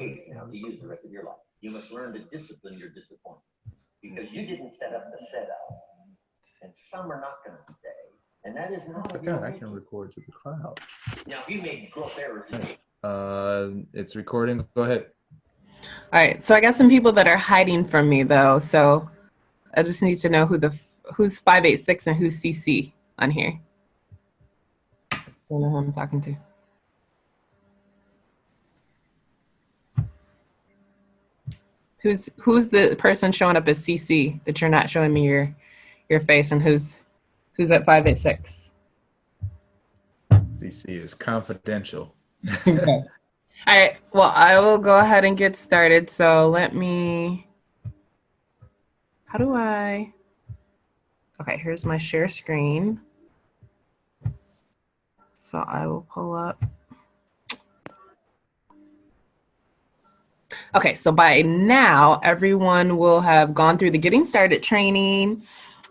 case now to use the rest of your life. You must learn to discipline your disappointment because you didn't set up the setup, and some are not going to stay. And that is not. Oh my God, I can record to the cloud. Now, if you made gross errors, it's recording. Go ahead. All right. So I got some people that are hiding from me though. So I just need to know who's 586 and who's CC on here. I don't know who I'm talking to. Who's the person showing up as CC that you're not showing me your face, and who's at 586? CC is confidential. Okay. All right. Well, I will go ahead and get started. So let me. How do I? Okay, here's my share screen. So I will pull up. Okay, so by now, everyone will have gone through the Getting Started training.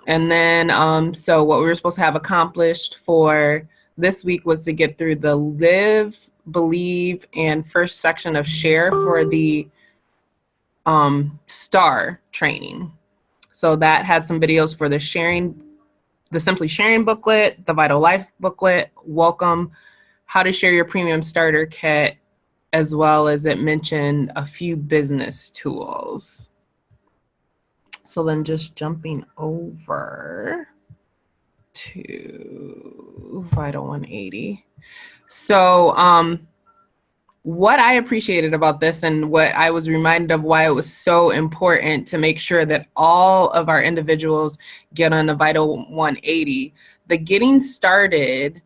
And then, so what we were supposed to have accomplished for this week was to get through the Live, Believe, and first section of Share for the STAR training. So that had some videos for the Simply Sharing booklet, the Vital Life booklet, Welcome, How to Share Your Premium Starter Kit, as well as it mentioned a few business tools. So then just jumping over to Vital 180. So what I appreciated about this and what I was reminded of why it was so important to make sure that all of our individuals get on the Vital 180, the Getting Started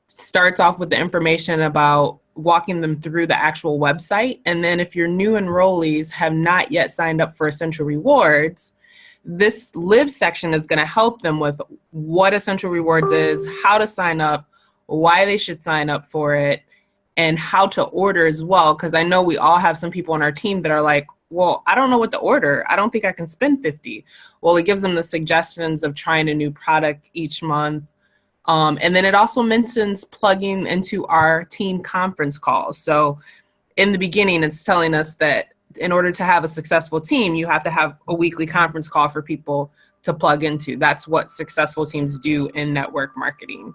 starts off with the information about walking them through the actual website. And then if your new enrollees have not yet signed up for Essential Rewards, this Live section is going to help them with what Essential Rewards is, how to sign up, why they should sign up for it, and how to order as well. Because I know we all have some people on our team that are like, well, I don't know what to order. I don't think I can spend 50. Well, it gives them the suggestions of trying a new product each month. And then it also mentions plugging into our team conference calls. So in the beginning, it's telling us that in order to have a successful team, you have to have a weekly conference call for people to plug into. That's what successful teams do in network marketing.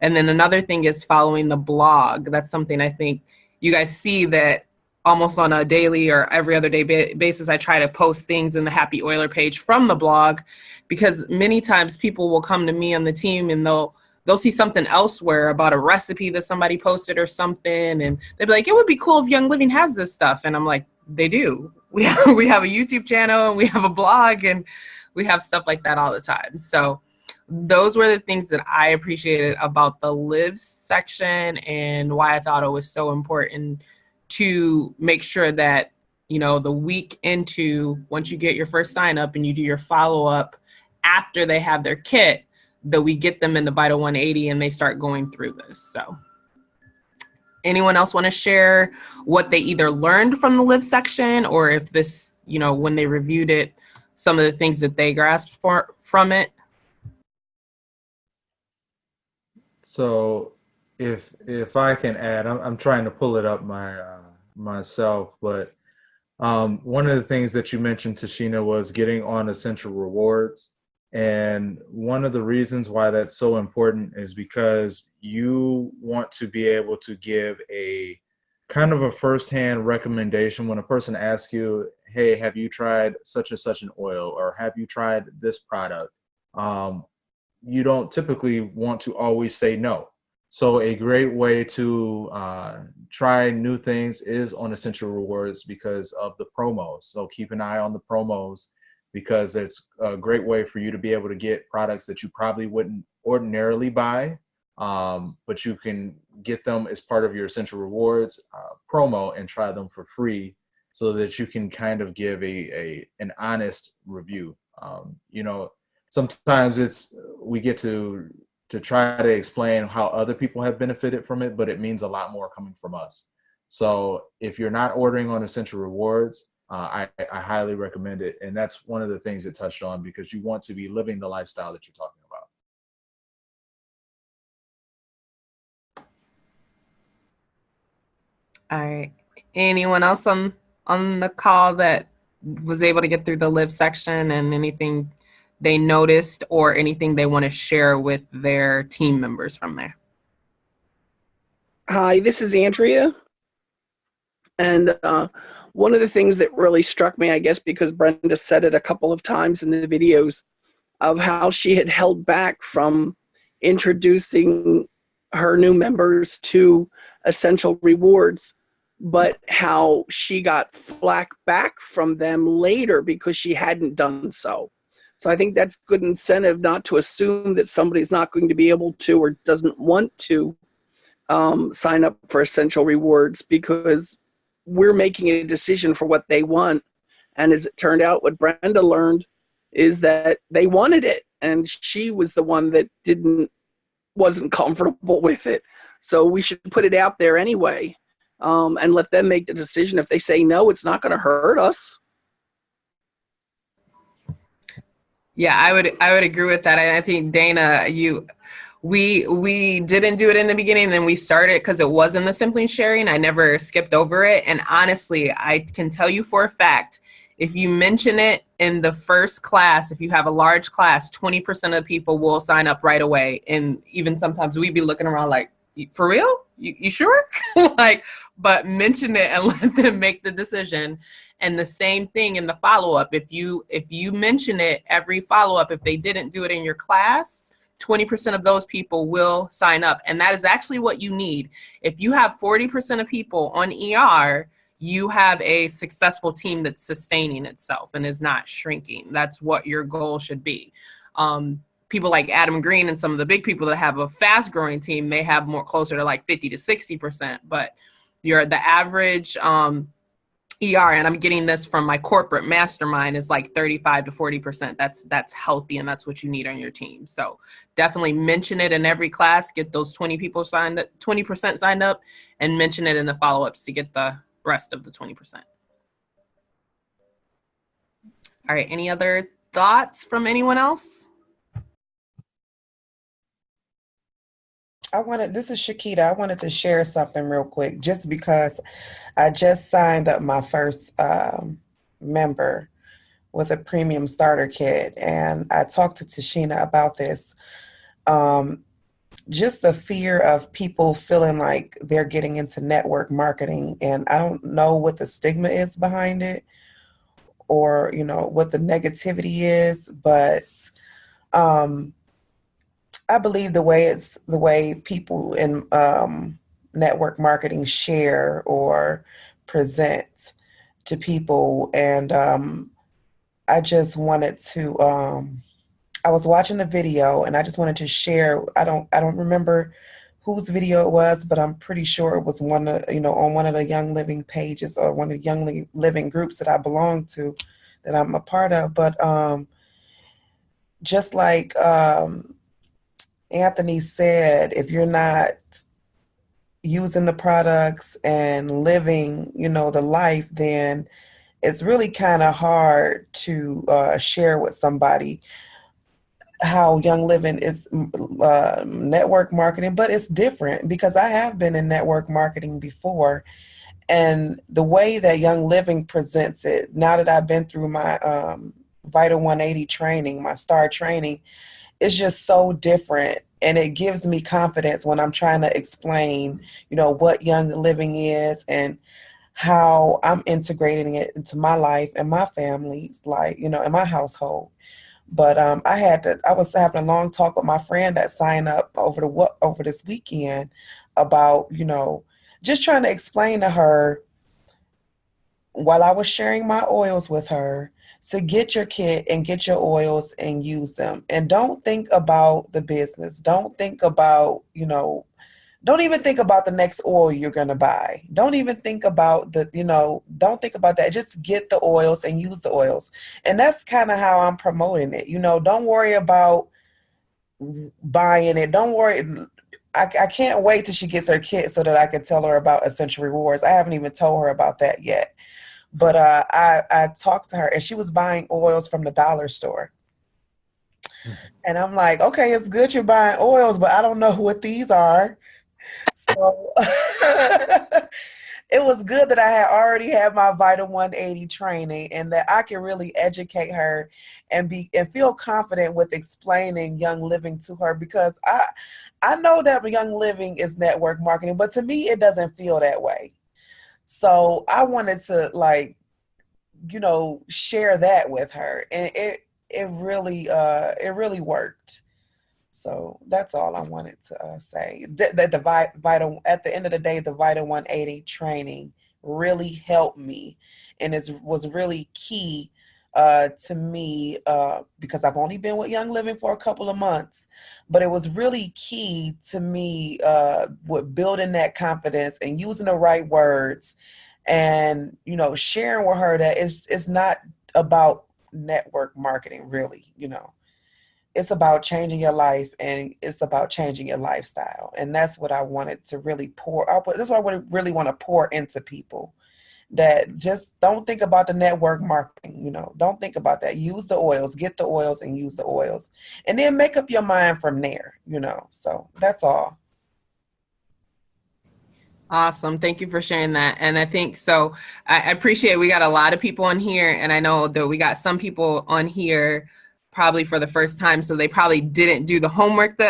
And then another thing is following the blog. That's something I think you guys see that almost on a daily or every other day basis, I try to post things in the Happy Oiler page from the blog, because many times people will come to me on the team and they'll see something elsewhere about a recipe that somebody posted or something. And they'll be like, it would be cool if Young Living has this stuff. And I'm like, they do. We have a YouTube channel and we have a blog and we have stuff like that all the time. So those were the things that I appreciated about the Live section and why I thought it was so important to make sure that, you know, the week into, once you get your first sign up and you do your follow-up after they have their kit, that we get them in the Vital 180 and they start going through this. So anyone else want to share what they either learned from the Live section, or if this, you know, when they reviewed it, some of the things that they grasped from it? So if I can add, I'm trying to pull it up myself, but one of the things that you mentioned, Tashina, was getting on Essential Rewards. And one of the reasons why that's so important is because you want to be able to give a kind of a firsthand recommendation when a person asks you, hey, have you tried such and such an oil, or have you tried this product? You don't typically want to always say no. So a great way to try new things is on Essential Rewards because of the promos. So keep an eye on the promos, because it's a great way for you to be able to get products that you probably wouldn't ordinarily buy, but you can get them as part of your Essential Rewards promo and try them for free, so that you can kind of give an honest review. You know, sometimes we get to try to explain how other people have benefited from it, but it means a lot more coming from us. So if you're not ordering on Essential Rewards, I highly recommend it. And that's one of the things it touched on, because you want to be living the lifestyle that you're talking about. All right. Anyone else on the call that was able to get through the live section, and anything they noticed or anything they want to share with their team members from there? Hi, this is Andrea. And one of the things that really struck me, I guess, because Brenda said it a couple of times in the videos, of how she had held back from introducing her new members to essential rewards, but how she got flack back from them later because she hadn't done so. So I think that's good incentive not to assume that somebody's not going to be able to or doesn't want to sign up for essential rewards, because we're making a decision for what they want. And as it turned out, what Brenda learned is that they wanted it, and she was the one that wasn't comfortable with it. So we should put it out there anyway, and let them make the decision. If they say no, it's not going to hurt us. Yeah, I would agree with that. I think Dana, we didn't do it in the beginning, then we started because it was in the Simply Sharing. I never skipped over it. And honestly, I can tell you for a fact, if you mention it in the first class, if you have a large class, 20% of the people will sign up right away. And even sometimes we'd be looking around like, for real? You sure? But mention it and let them make the decision. And the same thing in the follow-up. If you mention it every follow-up, if they didn't do it in your class, 20% of those people will sign up. And that is actually what you need. If you have 40% of people on ER, you have a successful team that's sustaining itself and is not shrinking. That's what your goal should be. People like Adam Green and some of the big people that have a fast growing team may have more closer to like 50 to 60%, but the average ER, and I'm getting this from my corporate mastermind, is like 35 to 40%. That's healthy, and that's what you need on your team. So definitely mention it in every class, get those 20% signed up, and mention it in the follow-ups to get the rest of the 20%. All right, any other thoughts from anyone else? This is Shakita. I wanted to share something real quick, just because I just signed up my first member with a premium starter kit, and I talked to Tashina about this. Just the fear of people feeling like they're getting into network marketing, and I don't know what the stigma is behind it, or what the negativity is, but I believe the way people in network marketing share or present to people, and I just wanted to. I was watching a video, and I just wanted to share. I don't remember whose video it was, but I'm pretty sure it was on one of the Young Living pages or one of the Young Living groups that I belong to, that I'm a part of. But just like Anthony said, if you're not using the products and living, the life, then it's really kind of hard to share with somebody how Young Living is network marketing. But it's different, because I have been in network marketing before, and the way that Young Living presents it, now that I've been through my Vital 180 training, my STAR training, it's just so different, and it gives me confidence when I'm trying to explain, what Young Living is and how I'm integrating it into my life and my family's life, in my household. But I was having a long talk with my friend that signed up over this weekend about, just trying to explain to her, while I was sharing my oils with her, to get your kit and get your oils and use them. And don't think about the business. Don't think about, don't even think about the next oil you're going to buy. Don't even think about don't think about that. Just get the oils and use the oils. And that's kind of how I'm promoting it. Don't worry about buying it. Don't worry. I can't wait till she gets her kit so that I can tell her about Essential Rewards. I haven't even told her about that yet. But I talked to her, and she was buying oils from the dollar store. And I'm like, okay, it's good you're buying oils, but I don't know what these are. So it was good that I had already had my Vital 180 training and that I can really educate her and feel confident with explaining Young Living to her, because I know that Young Living is network marketing, but to me it doesn't feel that way. So I wanted to share that with her, and it really worked. So that's all I wanted to say. That the Vital, at the end of the day, the Vital 180 training really helped me, and was really key to me because I've only been with Young Living for a couple of months, but it was really key to me with building that confidence and using the right words, and sharing with her that it's not about network marketing, really. It's about changing your life, and it's about changing your lifestyle. And that's what I wanted to really pour out. That's what I really want to pour into people, that just don't think about the network marketing. Don't think about that. Use the oils, get the oils and use the oils, and then make up your mind from there, so that's all. Awesome. Thank you for sharing that. And I think so. I appreciate we got a lot of people on here, and I know that we got some people on here probably for the first time, so they probably didn't do the homework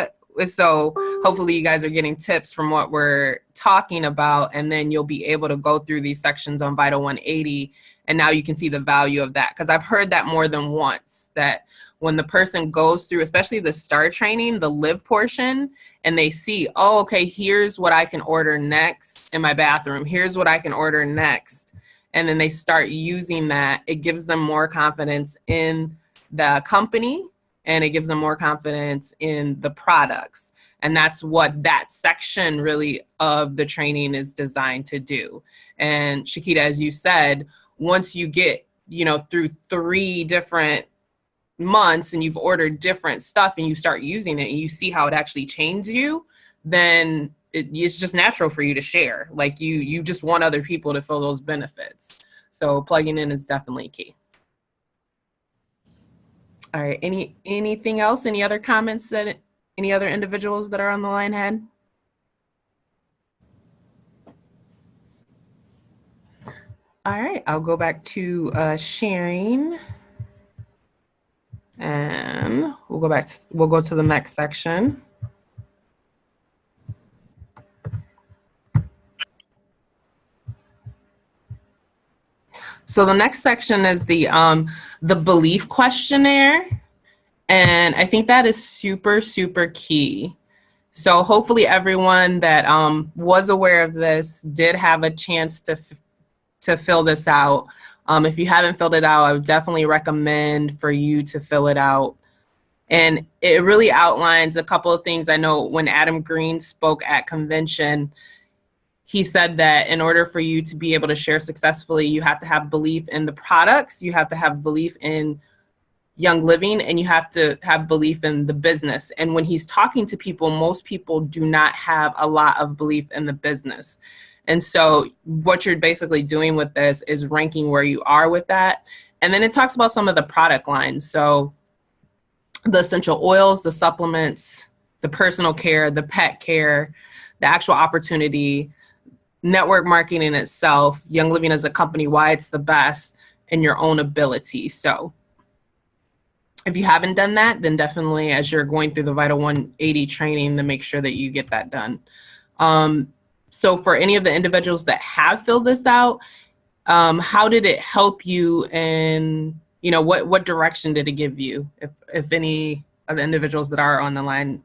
so hopefully you guys are getting tips from what we're talking about, and then you'll be able to go through these sections on Vital 180, and now you can see the value of that. Because I've heard that more than once, that when the person goes through, especially the STAR training, the live portion, and they see, oh, okay, here's what I can order next in my bathroom. Here's what I can order next. And then they start using that. It gives them more confidence in the company, and it gives them more confidence in the products. And that's what that section really of the training is designed to do. And Shakita, as you said, once you get, through 3 different months and you've ordered different stuff and you start using it and you see how it actually changed you, then it's just natural for you to share. Like you just want other people to feel those benefits. So plugging in is definitely key. All right. Anything else? Any other comments that any other individuals that are on the line had? All right. I'll go back to sharing, and we'll go to the next section. So the next section is the belief questionnaire. And I think that is super, super key. So hopefully everyone that was aware of this did have a chance to fill this out. If you haven't filled it out, I would definitely recommend for you to fill it out. And it really outlines a couple of things. I know when Adam Green spoke at convention, he said that in order for you to be able to share successfully, you have to have belief in the products, you have to have belief in Young Living, and you have to have belief in the business. And when he's talking to people, most people do not have a lot of belief in the business. And so what you're basically doing with this is ranking where you are with that. And then it talks about some of the product lines. So the essential oils, the supplements, the personal care, the pet care, the actual opportunity, network marketing itself, Young Living as a company, why it's the best, and your own ability. So if you haven't done that, then definitely as you're going through the Vital 180 training, to make sure that you get that done. So for any of the individuals that have filled this out, how did it help you, and what direction did it give you, if any of the individuals that are on the line,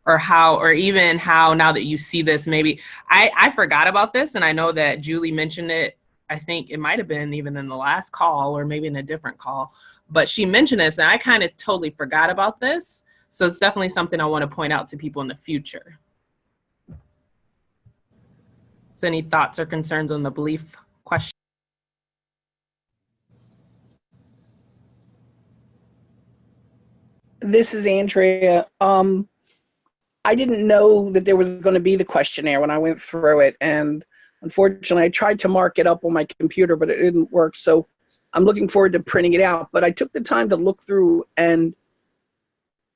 or even how now that you see this, maybe I forgot about this, and I know that Julie mentioned it. I think it might have been even in the last call or maybe in a different call, but she mentioned this and I kind of totally forgot about this. So it's definitely something I want to point out to people in the future. So any thoughts or concerns on the belief question? This is Andrea. I didn't know that there was going to be the questionnaire when I went through it. And unfortunately, I tried to mark it up on my computer, but it didn't work. So I'm looking forward to printing it out. But I took the time to look through and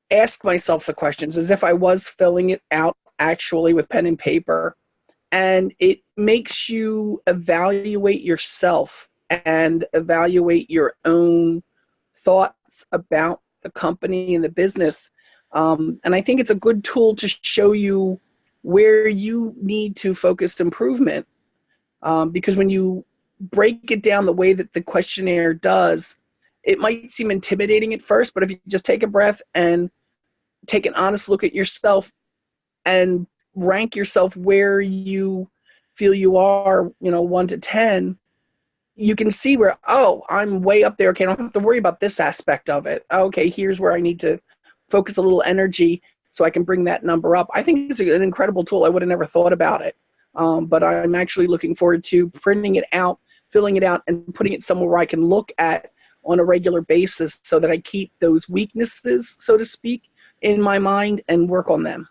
ask myself the questions as if I was filling it out actually with pen and paper. and it makes you evaluate yourself and evaluate your own thoughts about the company and the business. And I think it's a good tool to show you where you need to focus improvement. Because when you break it down the way that the questionnaire does, it might seem intimidating at first, but if you just take a breath and take an honest look at yourself and rank yourself where you feel you are, 1 to 10, you can see where, oh, I'm way up there. Okay, I don't have to worry about this aspect of it. Okay, here's where I need to focus a little energy so I can bring that number up. I think it's an incredible tool. I would have never thought about it. But I'm actually looking forward to printing it out, filling it out, and putting it somewhere where I can look at on a regular basis so that I keep those weaknesses, so to speak, in my mind and work on them.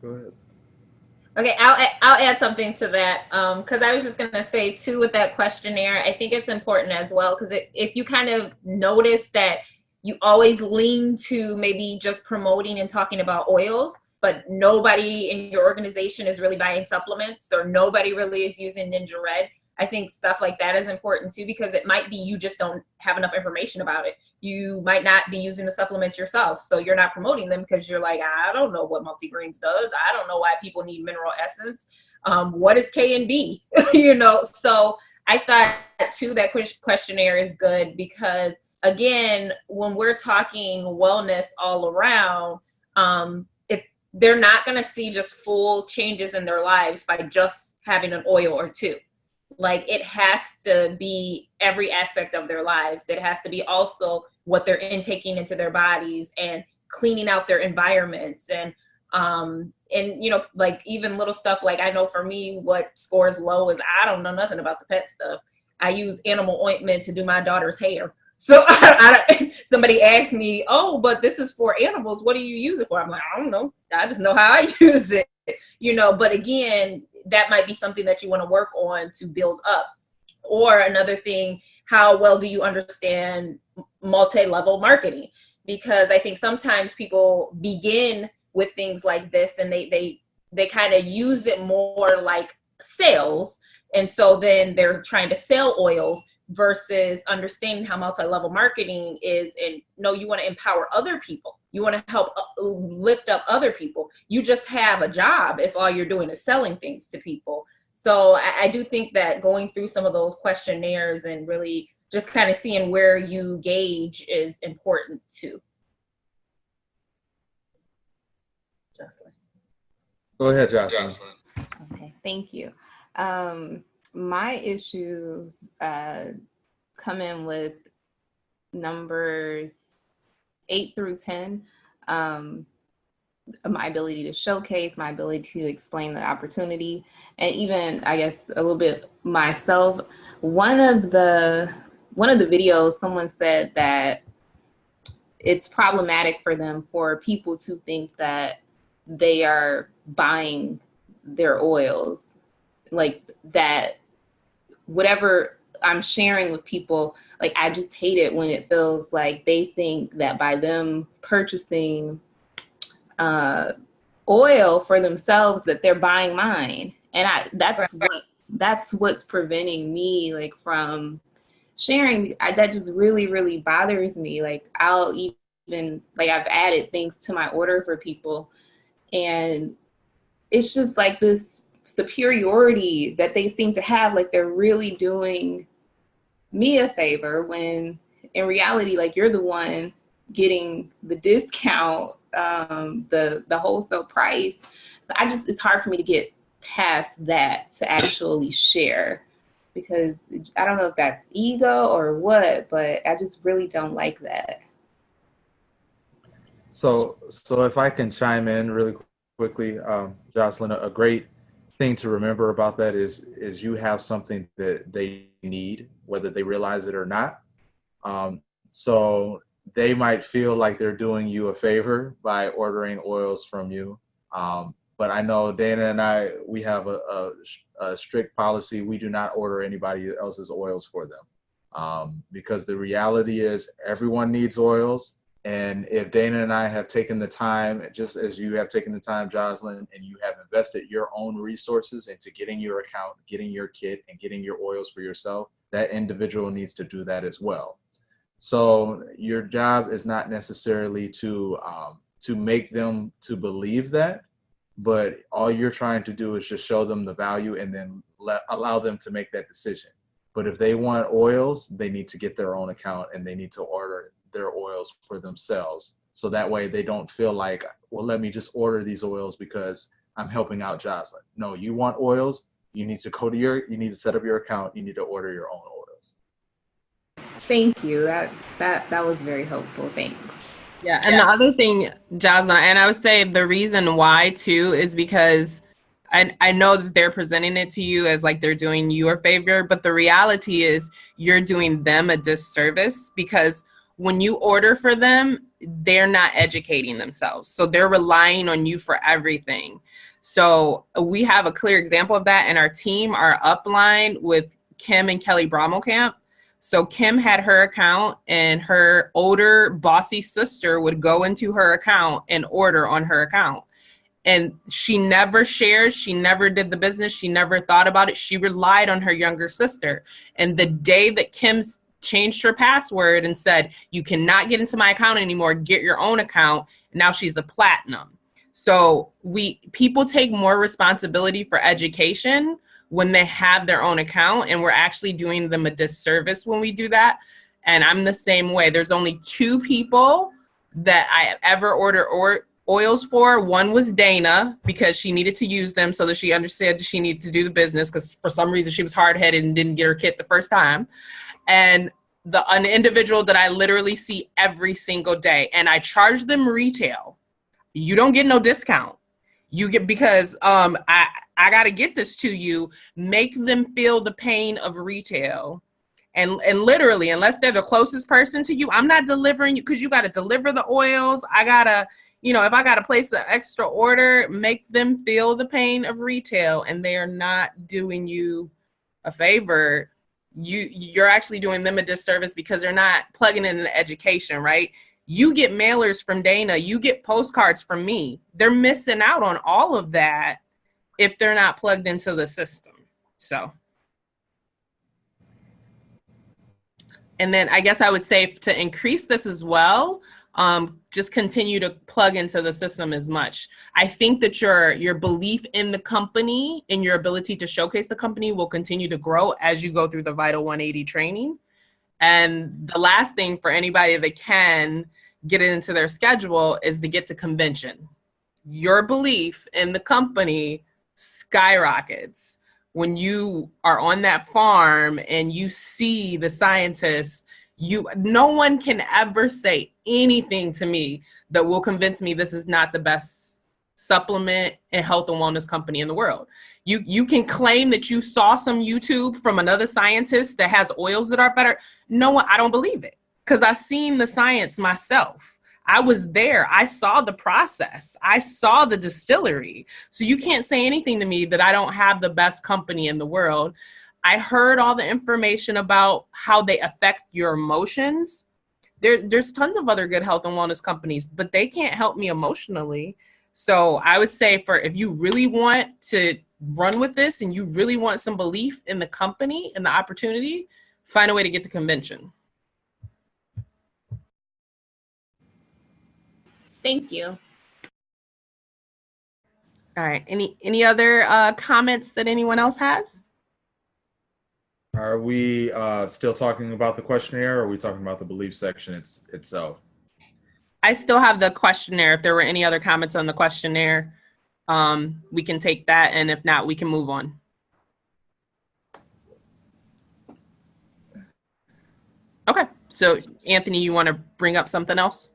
Go ahead. Okay, I'll add something to that, because I was just gonna say too, with that questionnaire, I think it's important as well, because if you kind of notice that you always lean to maybe just promoting and talking about oils, but nobody in your organization is really buying supplements, or nobody really is using Ninja Red, I think stuff like that is important too, because it might be you just don't have enough information about it. You might not be using the supplements yourself, so you're not promoting them because you're like, I don't know what multigreens does. I don't know why people need mineral essence. What is K and B? So I thought too that questionnaire is good because, again, when we're talking wellness all around, they're not going to see just full changes in their lives by just having an oil or two. Like, it has to be every aspect of their lives. It has to be also what they're intaking into their bodies and cleaning out their environments. And like even little stuff, like I know for me, what scores low is I don't know nothing about the pet stuff. I use animal ointment to do my daughter's hair. So somebody asked me, oh, but this is for animals. What do you use it for? I'm like, I don't know. I just know how I use it, but again, that might be something that you want to work on to build up. Or another thing, how well do you understand multi-level marketing? Because I think sometimes people begin with things like this and they kind of use it more like sales. And so then they're trying to sell oils versus understanding how multi-level marketing is. And no, you want to empower other people. You want to help lift up other people. You just have a job if all you're doing is selling things to people. So I do think that going through some of those questionnaires and really just kind of seeing where you gauge is important too. Jocelyn. Go ahead, Jocelyn. Okay, thank you. My issues come in with numbers 8 through 10. My ability to showcase, my ability to explain the opportunity, and even, I guess, a little bit myself. One of the videos, someone said that it's problematic for them for people to think that they are buying their oils, like that whatever I'm sharing with people, like I just hate it when it feels like they think that by them purchasing oil for themselves that they're buying mine. And that's what's preventing me like from sharing. That just really, really bothers me. Like I'll even, like I've added things to my order for people, and it's just like this superiority that they seem to have, like they're really doing me a favor, when in reality, like you're the one getting the discount, the wholesale price. It's hard for me to get past that to actually share, because I don't know if that's ego or what, but I just really don't like that. So if I can chime in really quickly, Jocelyn, a great thing to remember about that is you have something that they need, whether they realize it or not. So they might feel like they're doing you a favor by ordering oils from you. But I know Dana and I, we have a strict policy. We do not order anybody else's oils for them. Because the reality is everyone needs oils, And if Dana and I have taken the time, just as you have taken the time, Jocelyn, and you have invested your own resources into getting your account, getting your kit, and getting your oils for yourself, that individual needs to do that as well. So your job is not necessarily to make them to believe that, but all you're trying to do is just show them the value and then allow them to make that decision. But if they want oils, they need to get their own account and they need to order their oils for themselves. So that way they don't feel like, well, let me just order these oils because I'm helping out Jocelyn. No, you want oils, you need to you need to set up your account, you need to order your own oils. Thank you. That was very helpful. Thanks. Yeah, and the other thing, Jocelyn, and I would say the reason why too is because I know that they're presenting it to you as like they're doing you a favor, but the reality is you're doing them a disservice, because when you order for them, they're not educating themselves. So they're relying on you for everything. So we have a clear example of that in our team, our upline with Kim and Kelly Bromelkamp. So Kim had her account, and her older bossy sister would go into her account and order on her account. And she never shared, she never did the business, she never thought about it. She relied on her younger sister. And the day that Kim's changed her password and said, you cannot get into my account anymore, get your own account, now she's a platinum. So people take more responsibility for education when they have their own account, and we're actually doing them a disservice when we do that. And I'm the same way. There's only 2 people that I have ever ordered oils for. One was Dana, because she needed to use them so that she understood she needed to do the business, because for some reason she was hard-headed and didn't get her kit the first time. And an individual that I literally see every single day, and I charge them retail. You don't get no discount. You get, because I got to get this to you, make them feel the pain of retail. And literally, unless they're the closest person to you, I'm not delivering you, because you got to deliver the oils. I got to, if I got to place an extra order, make them feel the pain of retail, and they are not doing you a favor. You're actually doing them a disservice, because they're not plugging in the education, right? You get mailers from Dana, you get postcards from me. They're missing out on all of that if they're not plugged into the system. So, and then I guess I would say to increase this as well, just continue to plug into the system as much. I think that your belief in the company and your ability to showcase the company will continue to grow as you go through the Vital 180 training. And the last thing for anybody that can get it into their schedule is to get to convention. Your belief in the company skyrockets when you are on that farm and you see the scientists. No one can ever say anything to me that will convince me this is not the best supplement and health and wellness company in the world. You can claim that you saw some YouTube from another scientist that has oils that are better. No, I don't believe it, because I've seen the science myself. I was there. I saw the process. I saw the distillery. So you can't say anything to me that I don't have the best company in the world. I heard all the information about how they affect your emotions. There's tons of other good health and wellness companies, but they can't help me emotionally. So I would say, for if you really want to run with this and you really want some belief in the company and the opportunity, find a way to get to convention. Thank you. All right. Any other comments that anyone else has? Are we still talking about the questionnaire, or are we talking about the belief section itself? I still have the questionnaire. If there were any other comments on the questionnaire, we can take that, and if not, we can move on. Okay. So, Anthony, you want to bring up something else?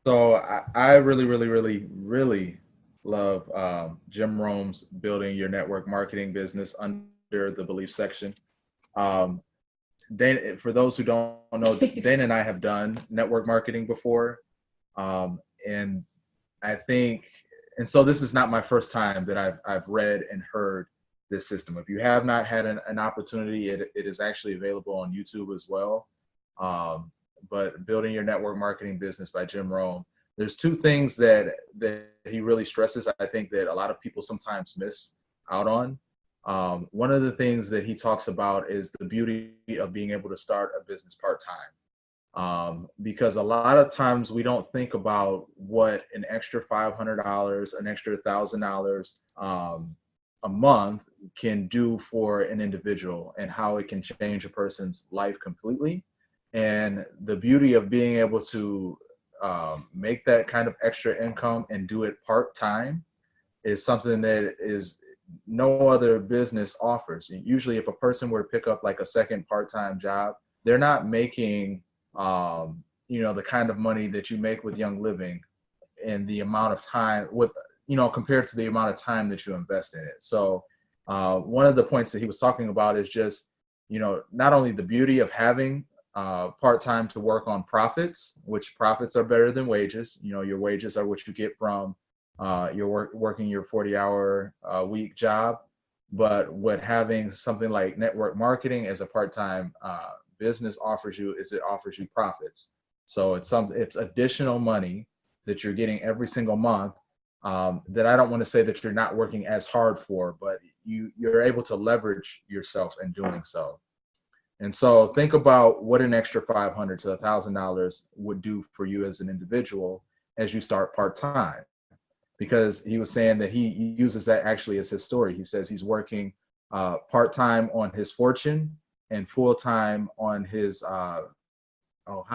So I really love Jim Rome's Building Your Network Marketing Business under the belief section. Dana, for those who don't know, Dana and I have done network marketing before. And I think, and so this is not my first time that I've read and heard this system. If you have not had an opportunity, it is actually available on YouTube as well. but Building Your Network Marketing Business by Jim Rohn. There's two things that he really stresses, I think, that a lot of people sometimes miss out on. One of the things that he talks about is the beauty of being able to start a business part-time. Because a lot of times we don't think about what an extra $500, an extra $1,000 a month can do for an individual and how it can change a person's life completely. And the beauty of being able to make that kind of extra income and do it part-time is something that is no other business offers. Usually if a person were to pick up like a second part-time job, they're not making the kind of money that you make with Young Living and the amount of time compared to the amount of time that you invest in it. So one of the points that he was talking about is just, not only the beauty of having part-time to work on profits, which profits are better than wages. Your wages are what you get from working your 40-hour week job. But what having something like network marketing as a part-time business offers you is it offers you profits. So it's additional money that you're getting every single month that I don't want to say that you're not working as hard for, but you're able to leverage yourself in doing so. And so think about what an extra $500 to $1,000 would do for you as an individual as you start part-time. Because he was saying that he uses that actually as his story. He says he's working part-time on his fortune and full-time on his, how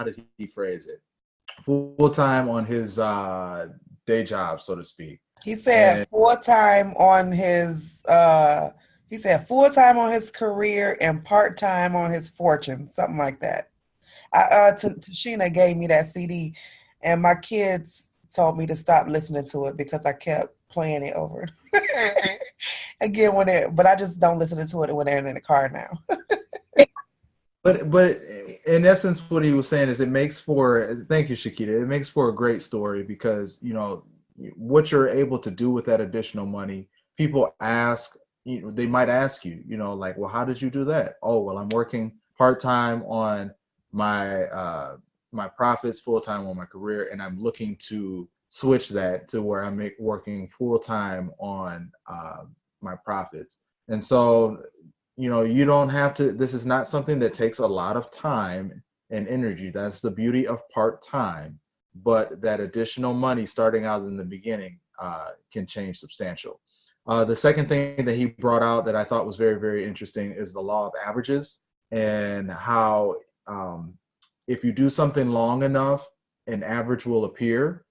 did he phrase it? Full-time on his day job, so to speak. He said full-time on his career and part-time on his fortune, something like that. Tashina gave me that CD, and my kids told me to stop listening to it because I kept playing it over again but I just don't listen to it when they're in the car now. But in essence, what he was saying is thank you, Shakita. It makes for a great story because, what you're able to do with that additional money, people ask, they might ask you, like, well, how did you do that? Oh, well, I'm working part-time on my profits, full-time on my career, and I'm looking to switch that to where I'm working full-time on my profits. And so, you don't have to, this is not something that takes a lot of time and energy. That's the beauty of part-time. But that additional money starting out in the beginning can change substantial. The second thing that he brought out that I thought was very, very interesting is the law of averages and how if you do something long enough, an average will appear.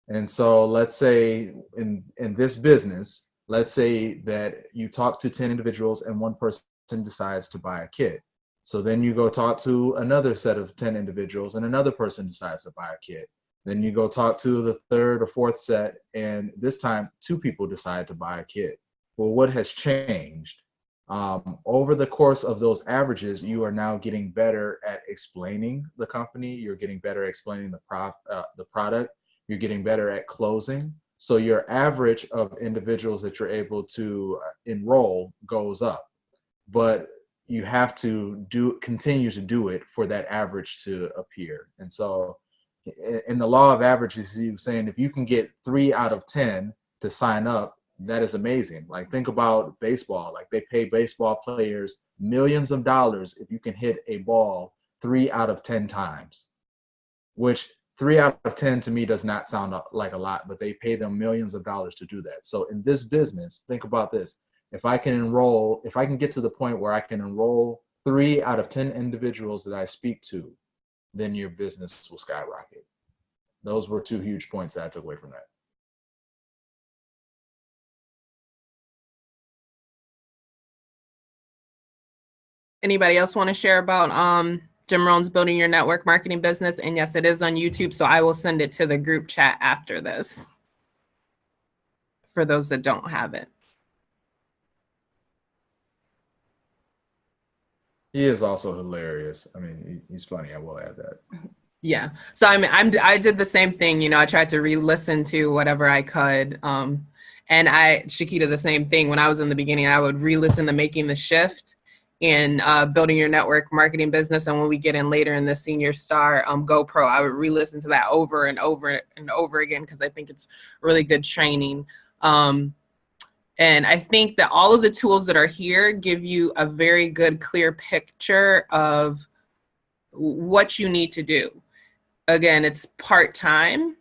And so let's say in this business, let's say that you talk to 10 individuals and one person decides to buy a kit. So then you go talk to another set of 10 individuals and another person decides to buy a kit. Then you go talk to the third or fourth set, and this time 2 people decide to buy a kit. Well, what has changed? Over the course of those averages, you are now getting better at explaining the company. You're getting better at explaining the product. You're getting better at closing. So your average of individuals that you're able to enroll goes up. But you have to continue to do it for that average to appear. And so in the law of averages, he was saying if you can get 3 out of 10 to sign up, that is amazing. Like think about baseball. Like they pay baseball players millions of dollars if you can hit a ball 3 out of 10 times, which 3 out of 10 to me does not sound like a lot, but they pay them millions of dollars to do that. So in this business, think about this. If I can get to the point where I can enroll 3 out of 10 individuals that I speak to, then your business will skyrocket. Those were 2 huge points that I took away from that. Anybody else want to share about Jim Rohn's Building Your Network Marketing Business? And yes, it is on YouTube, so I will send it to the group chat after this for those that don't have it. He is also hilarious. I mean, he's funny. I will add that. Yeah. So I mean, I did the same thing. I tried to re-listen to whatever I could. And Shakita, the same thing. When I was in the beginning, I would re-listen to Making the Shift. in building your network marketing business. And when we get in later in the Senior Star GoPro, I would re-listen to that over and over and over again, because I think it's really good training. And I think that all of the tools that are here give you a very good, clear picture of what you need to do. Again, it's part-time.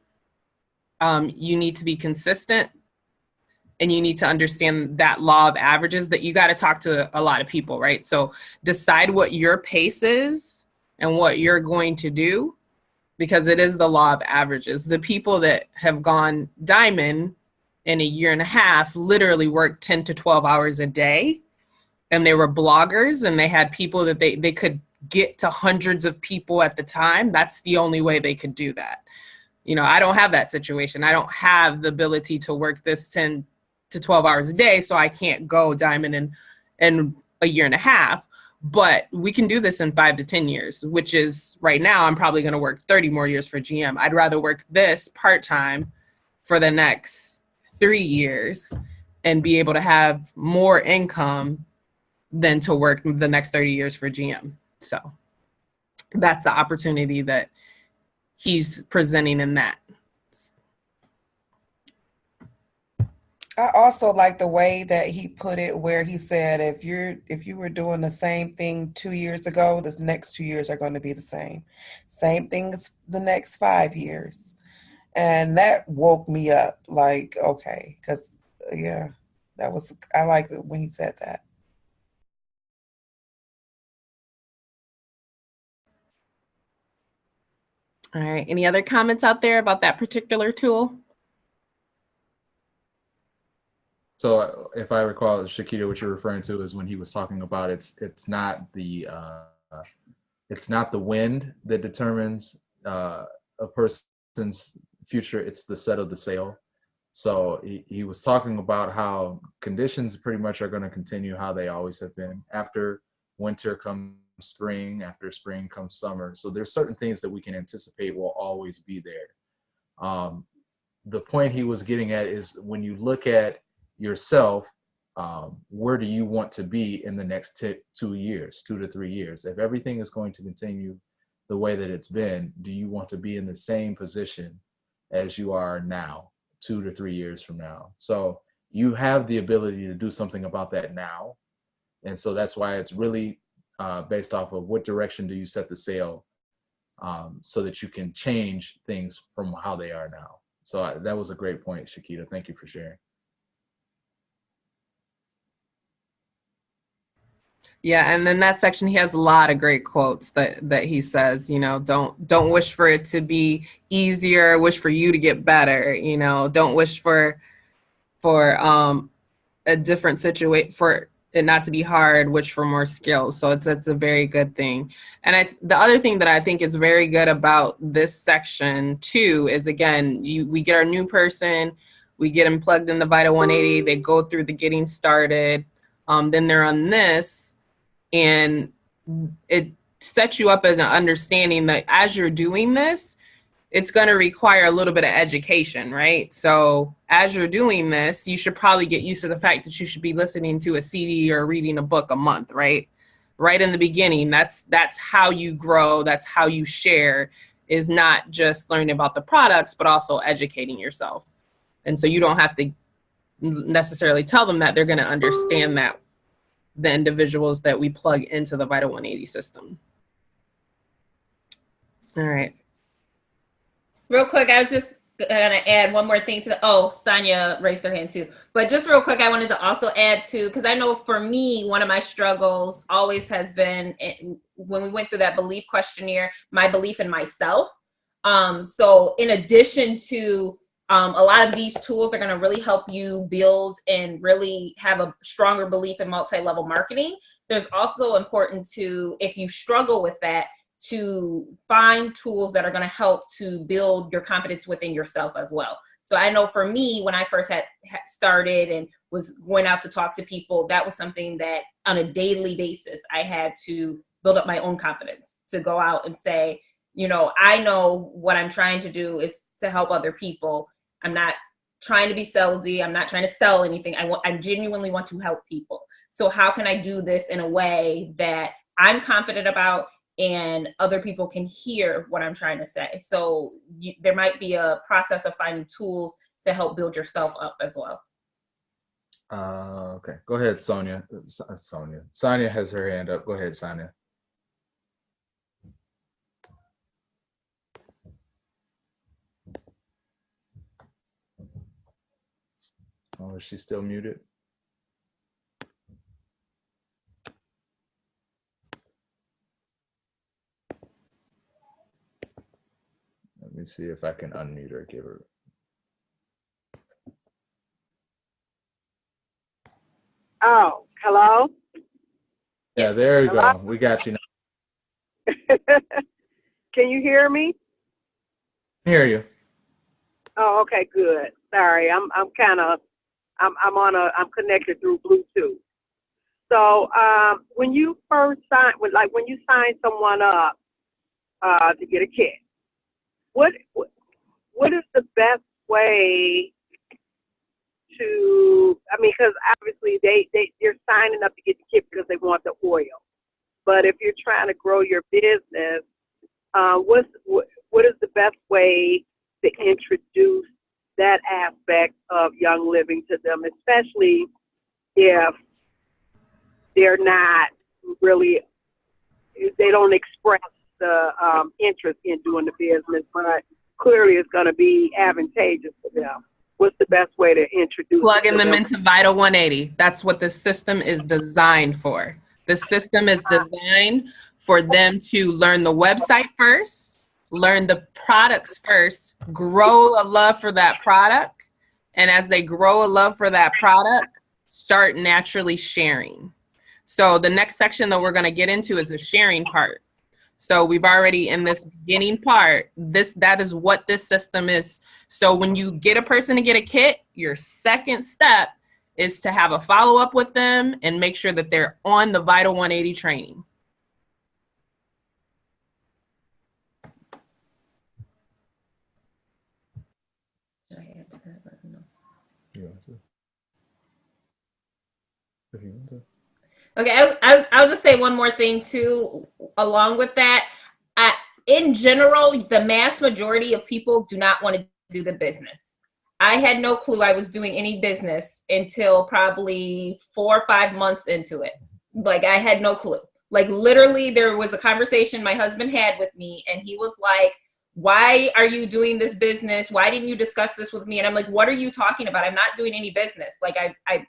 You need to be consistent, and you need to understand that law of averages, that you got to talk to a lot of people, right? So decide what your pace is and what you're going to do, because it is the law of averages. The people that have gone diamond in a year and a half literally worked 10 to 12 hours a day, and they were bloggers, and they had people that they could get to hundreds of people at the time. That's the only way they could do that. You know, I don't have that situation. I don't have the ability to work this 10 to 12 hours a day, so I can't go diamond in a year and a half. But we can do this in 5 to 10 years, which is right now, I'm probably going to work 30 more years for GM. I'd rather work this part-time for the next 3 years and be able to have more income than to work the next 30 years for GM. So that's the opportunity that he's presenting in that. I also like the way that he put it, where he said, if you were doing the same thing 2 years ago, the next 2 years are going to be the same. Same thing as the next 5 years. And that woke me up, like, okay, because, yeah, I like it when he said that. All right. Any other comments out there about that particular tool? So if I recall, Shakita, what you're referring to is when he was talking about it's not the wind that determines a person's future, it's the set of the sail. So he was talking about how conditions pretty much are going to continue how they always have been. After winter comes spring, after spring comes summer. So there's certain things that we can anticipate will always be there. The point he was getting at is when you look at yourself, where do you want to be in the next 2 years, 2 to 3 years? If everything is going to continue the way that it's been, do you want to be in the same position as you are now, 2 to 3 years from now? So you have the ability to do something about that now. And so that's why it's really based off of what direction do you set the sail, so that you can change things from how they are now. So that was a great point, Shakita. Thank you for sharing. Yeah, and then that section, he has a lot of great quotes that he says, you know, don't wish for it to be easier, wish for you to get better, you know, don't wish for a different situation, for it not to be hard, wish for more skills. So that's a very good thing. And the other thing that I think is very good about this section too is, again, we get our new person, we get them plugged into Vita 180, they go through the getting started, then they're on this. And it sets you up as an understanding that as you're doing this, it's going to require a little bit of education, right? So as you're doing this, you should probably get used to the fact that you should be listening to a CD or reading a book a month, right? Right in the beginning, that's how you grow, that's how you share, is not just learning about the products, but also educating yourself. And so you don't have to necessarily tell them that, they're going to understand that, the individuals that we plug into the Vita 180 system. All right. Real quick, I was just gonna add one more thing to Sonia raised her hand too. But just real quick, I wanted to also add to, because I know for me, one of my struggles always has been, when we went through that belief questionnaire, my belief in myself. So in addition to a lot of these tools are going to really help you build and really have a stronger belief in multi-level marketing. There's also important to, if you struggle with that, to find tools that are going to help to build your confidence within yourself as well. So I know for me, when I first had started and was going out to talk to people, that was something that on a daily basis, I had to build up my own confidence to go out and say, you know, I know what I'm trying to do is to help other people. I'm not trying to be salesy. I'm not trying to sell anything. I genuinely want to help people. So how can I do this in a way that I'm confident about and other people can hear what I'm trying to say? So there might be a process of finding tools to help build yourself up as well. Okay, go ahead, Sonia. Sonia has her hand up. Go ahead, Sonia. Oh, is she still muted? Let me see if I can unmute her, give her. Oh, hello? Yeah, there you Hello? go. We got you now. Can you hear me? Hear you. Oh, okay, good. Sorry, I'm connected through Bluetooth. So, when you first when you sign someone up to get a kit, what is the best way to? I mean, because obviously they're signing up to get the kit because they want the oil. But if you're trying to grow your business, what is the best way to introduce that aspect of Young Living to them, especially if they're not really, they don't express the interest in doing the business, but clearly it's going to be advantageous for them. What's the best way to introduce Plugging them into Vital 180. That's what the system is designed for. The system is designed for them to learn the website first, learn the products first, grow a love for that product, and as they grow a love for that product, start naturally sharing. So the next section that we're going to get into is the sharing part. So we've already in this beginning part, that is what this system is. So when you get a person to get a kit, your second step is to have a follow-up with them and make sure that they're on the Vital 180 training. Okay, I'll just say one more thing too, along with that. In general, the mass majority of people do not want to do the business. I had no clue I was doing any business until probably 4 or 5 months into it. Like, I had no clue. Like, literally, there was a conversation my husband had with me, and he was like, why are you doing this business? Why didn't you discuss this with me? And I'm like, what are you talking about? I'm not doing any business. Like,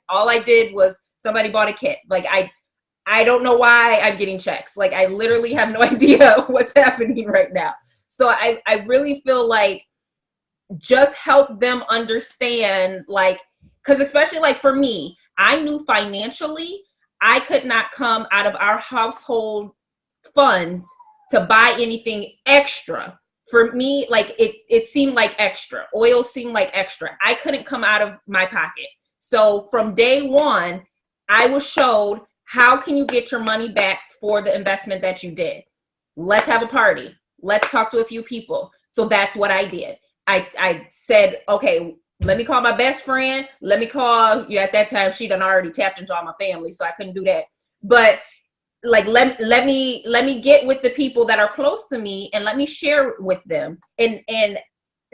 all I did was somebody bought a kit. Like, I don't know why I'm getting checks. Like, I literally have no idea what's happening right now. So I really feel like just help them understand, like, because especially like for me, I knew financially I could not come out of our household funds to buy anything extra. For me, like it seemed like extra. Oil seemed like extra. I couldn't come out of my pocket. So from day one, I was showed, how can you get your money back for the investment that you did? Let's have a party. Let's talk to a few people. So that's what I did. I said, okay, let me call my best friend. Let me call, at that time, she done already tapped into all my family, so I couldn't do that. But like, let me get with the people that are close to me and let me share with them. And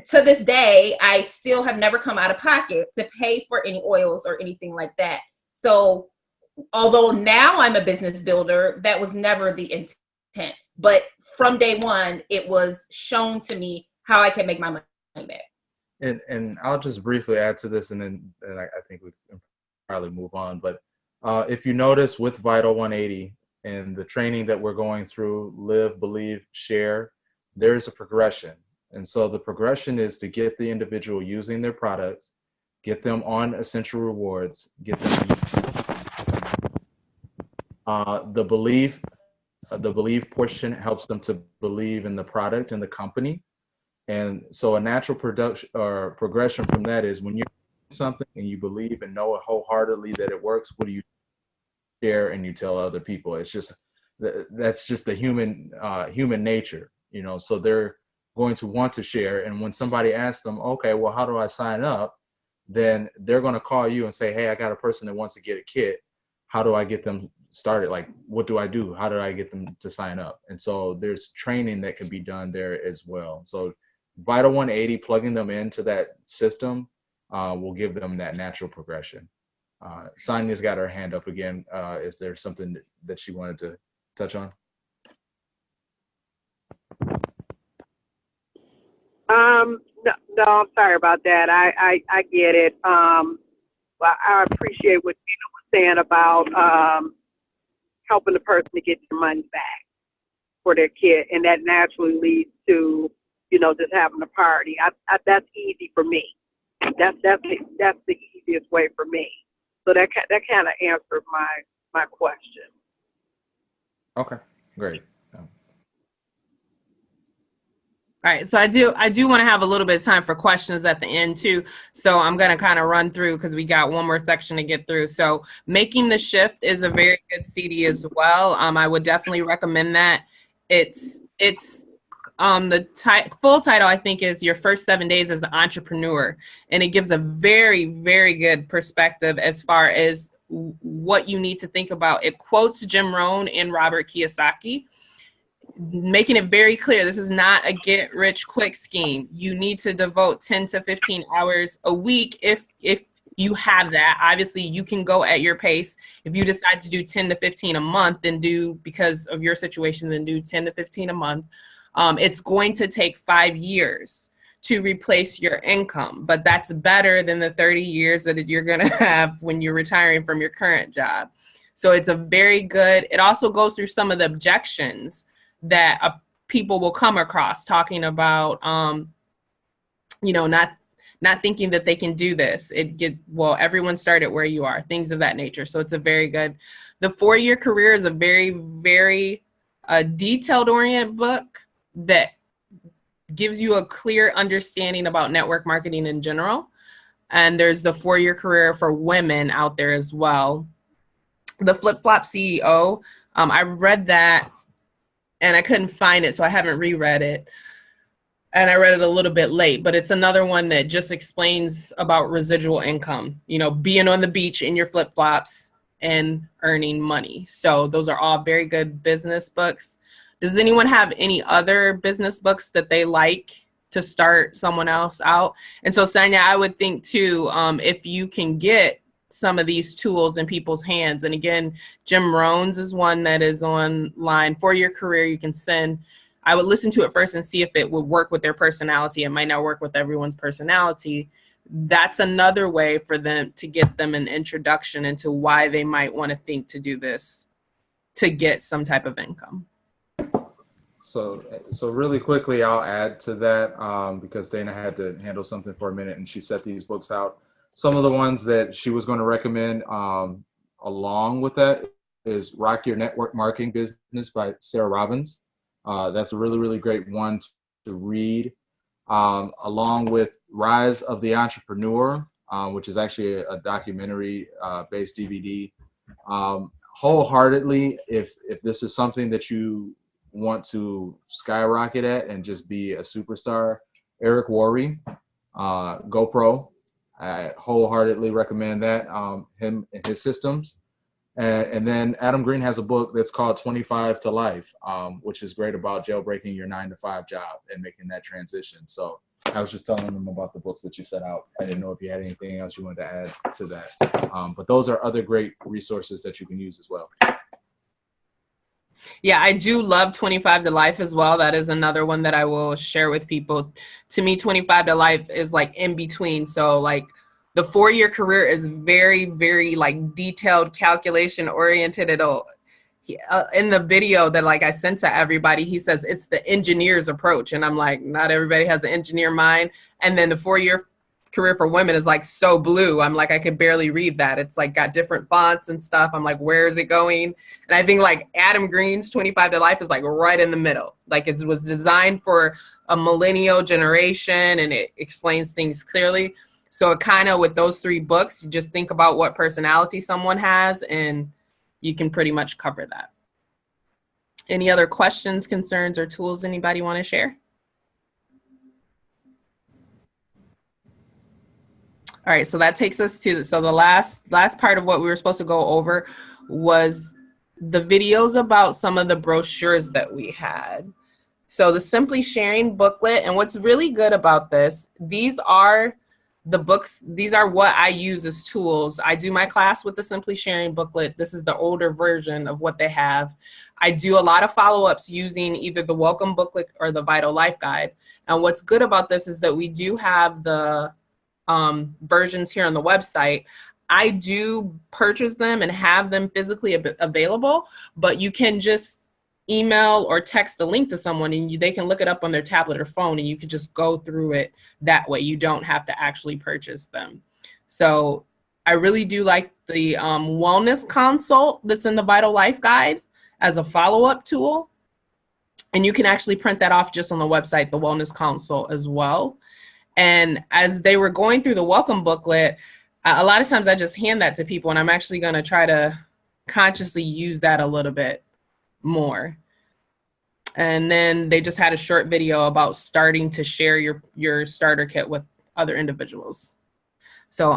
to this day, I still have never come out of pocket to pay for any oils or anything like that. So although now I'm a business builder, that was never the intent. But from day one, it was shown to me how I can make my money back. And I'll just briefly add to this, and then I think we can probably move on. But if you notice with Vital 180 and the training that we're going through, live, believe, share, there is a progression. And so the progression is to get the individual using their products, get them on essential rewards, get them the belief portion helps them to believe in the product and the company. And so a natural production or progression from that is when you're doing something and you believe and know wholeheartedly that it works, what do you share and you tell other people? It's just, that's just the human nature, so they're going to want to share. And when somebody asks them, okay, well, how do I sign up? Then they're going to call you and say, hey, I got a person that wants to get a kit. how do I get them started? Like, what do I do? How do I get them to sign up? And so there's training that can be done there as well. So Vital 180, plugging them into that system will give them that natural progression. Sonia's got her hand up again. If there's something that she wanted to touch on. No, I'm sorry about that. I get it. Well, I appreciate what Tina was saying about helping the person to get their money back for their kid, and that naturally leads to, just having a party. That's easy for me. That's the easiest way for me. So that kind of answered my question. Okay, great. All right, so I do want to have a little bit of time for questions at the end too. So I'm going to kind of run through because we got one more section to get through. So Making the Shift is a very good CD as well. I would definitely recommend that. It's the full title, I think, is Your First 7 Days as an Entrepreneur, and it gives a very, very good perspective as far as what you need to think about. It quotes Jim Rohn and Robert Kiyosaki, making it very clear this is not a get rich quick scheme. You need to devote 10 to 15 hours a week if you have that. Obviously, you can go at your pace. If you decide to do 10 to 15 a month, then because of your situation, then do 10 to 15 a month. It's going to take 5 years to replace your income, but that's better than the 30 years that you're going to have when you're retiring from your current job. So it's a very good, it also goes through some of the objections that people will come across, talking about, not thinking that they can do this. Everyone started where you are, things of that nature. So it's a very good, the 4-year career is a very, very detailed oriented book that gives you a clear understanding about network marketing in general. And there's the 4-year career for women out there as well. The Flip Flop CEO, I read that and I couldn't find it, so I haven't reread it. And I read it a little bit late, but it's another one that just explains about residual income, being on the beach in your flip flops and earning money. So those are all very good business books. Does anyone have any other business books that they like to start someone else out? And so, Sonia, I would think too, if you can get some of these tools in people's hands. And again, Jim Rohn's is one that is online. 4-year career, you can send. I would listen to it first and see if it would work with their personality. It might not work with everyone's personality. That's another way for them to get them an introduction into why they might want to think to do this to get some type of income. So really quickly, I'll add to that because Dana had to handle something for a minute and she set these books out. Some of the ones that she was going to recommend along with that is Rock Your Network Marketing Business by Sarah Robbins. That's a really, really great one to read, along with Rise of the Entrepreneur, which is actually a documentary-based DVD. Wholeheartedly, if this is something that you want to skyrocket at and just be a superstar, Eric Worre, GoPro, I wholeheartedly recommend that, him and his systems. And then Adam Green has a book that's called 25 to Life, which is great about jailbreaking your 9-to-5 job and making that transition. So I was just telling them about the books that you set out. I didn't know if you had anything else you wanted to add to that. But those are other great resources that you can use as well. Yeah, I do love 25 to Life as well. That is another one that I will share with people. To me, 25 to Life is like in between. So like the 4-year career is very, very like detailed, calculation oriented. In the video that like I sent to everybody, he says it's the engineer's approach. And I'm like, not everybody has an engineer mind. And then the 4-year career for women is like so blue. I'm like, I could barely read that. It's like got different fonts and stuff. I'm like, where is it going? And I think like Adam Green's 25 to Life is like right in the middle. Like it was designed for a millennial generation and it explains things clearly. So it kind of with those 3 books, you just think about what personality someone has and you can pretty much cover that. Any other questions, concerns, or tools anybody want to share? All right, so that takes us to the last part of what we were supposed to go over was the videos about some of the brochures that we had. So the Simply Sharing booklet, and what's really good about this, these are the books, these are what I use as tools. I do my class with the Simply Sharing booklet. This is the older version of what they have. I do a lot of follow-ups using either the Welcome booklet or the Vital Life Guide. And what's good about this is that we do have the versions here on the website. I do purchase them and have them physically available, but you can just email or text a link to someone and they can look it up on their tablet or phone, and you can just go through it that way. You don't have to actually purchase them. So I really do like the wellness consult that's in the Vital Life Guide as a follow-up tool. And you can actually print that off just on the website, the wellness consult as well. And as they were going through the welcome booklet, a lot of times I just hand that to people, and I'm actually going to try to consciously use that a little bit more. And then they just had a short video about starting to share your starter kit with other individuals. So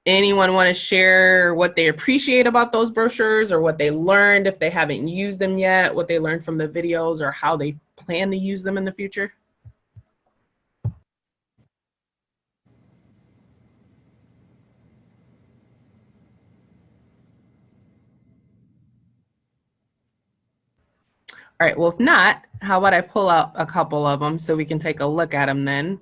anyone want to share what they appreciate about those brochures, or what they learned if they haven't used them yet, what they learned from the videos, or how they plan to use them in the future? All right, well, if not, how about I pull out a couple of them so we can take a look at them then.